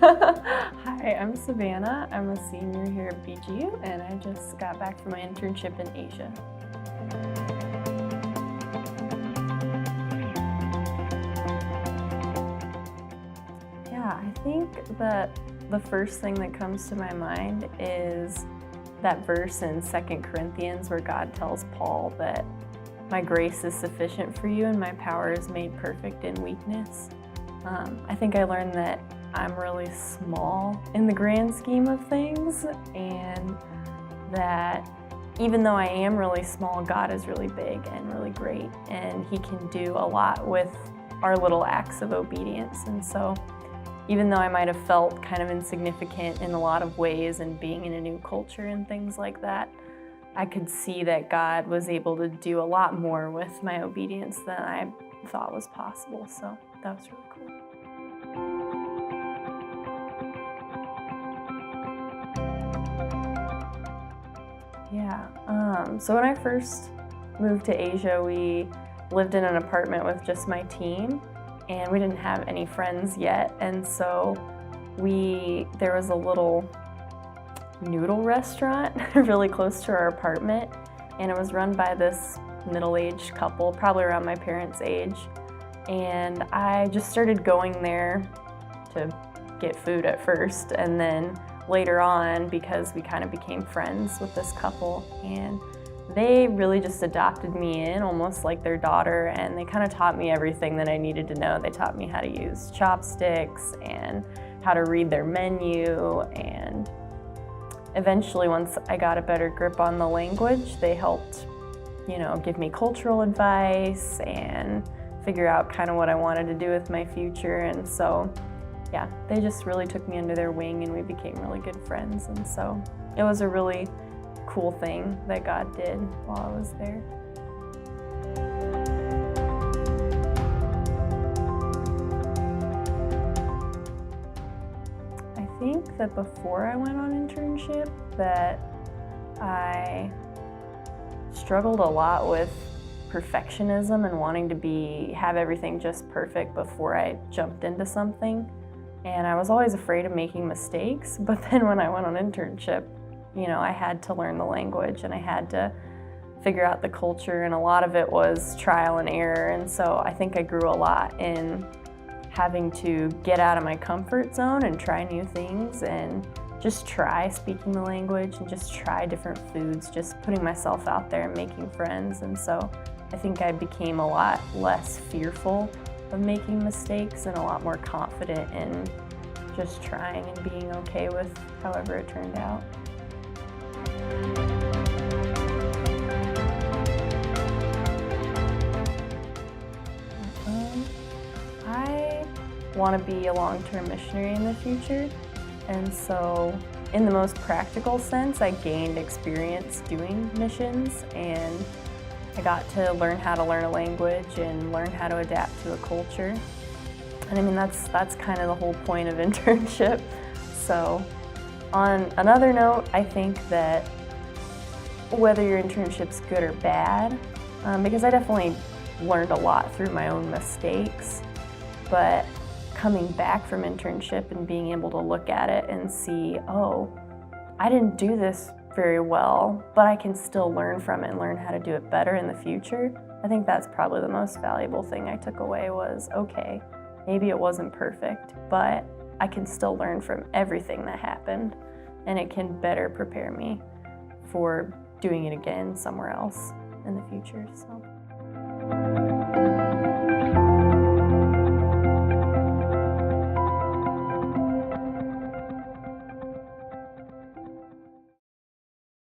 Hi, I'm Savannah. I'm a senior here at BGU, and I just got back from my internship in Asia. Yeah, I think that the first thing that comes to my mind is that verse in 2 Corinthians where God tells Paul that my grace is sufficient for you and my power is made perfect in weakness. I think I learned that I'm really small in the grand scheme of things, and that even though I am really small, God is really big and really great, and He can do a lot with our little acts of obedience. And so even though I might have felt kind of insignificant in a lot of ways and being in a new culture and things like that, I could see that God was able to do a lot more with my obedience than I thought was possible. So that was really cool. Yeah, so when I first moved to Asia, we lived in an apartment with just my team, and we didn't have any friends yet. And so there was a little noodle restaurant really close to our apartment, and it was run by this middle-aged couple, probably around my parents' age. And I just started going there to get food at first, and then later on, because we kind of became friends with this couple, and they really just adopted me in almost like their daughter, and they kind of taught me everything that I needed to know. They taught me how to use chopsticks and how to read their menu, and eventually, once I got a better grip on the language, they helped, give me cultural advice and figure out kind of what I wanted to do with my future. And so, yeah, they just really took me under their wing, and we became really good friends. And so it was a really cool thing that God did while I was there. I think that before I went on internship that I struggled a lot with perfectionism and wanting to have everything just perfect before I jumped into something. And I was always afraid of making mistakes, but then when I went on internship, I had to learn the language and I had to figure out the culture, and a lot of it was trial and error. And so I think I grew a lot in having to get out of my comfort zone and try new things and just try speaking the language and just try different foods, just putting myself out there and making friends. And so I think I became a lot less fearful of making mistakes and a lot more confident in just trying and being okay with however it turned out. I want to be a long-term missionary in the future, and so in the most practical sense, I gained experience doing missions, and I got to learn how to learn a language and learn how to adapt to a culture. And I mean, that's kind of the whole point of internship. So on another note, I think that whether your internship's good or bad, because I definitely learned a lot through my own mistakes, but coming back from internship and being able to look at it and see, oh, I didn't do this very well, but I can still learn from it and learn how to do it better in the future. I think that's probably the most valuable thing I took away was, okay, maybe it wasn't perfect, but I can still learn from everything that happened, and it can better prepare me for doing it again somewhere else in the future. So.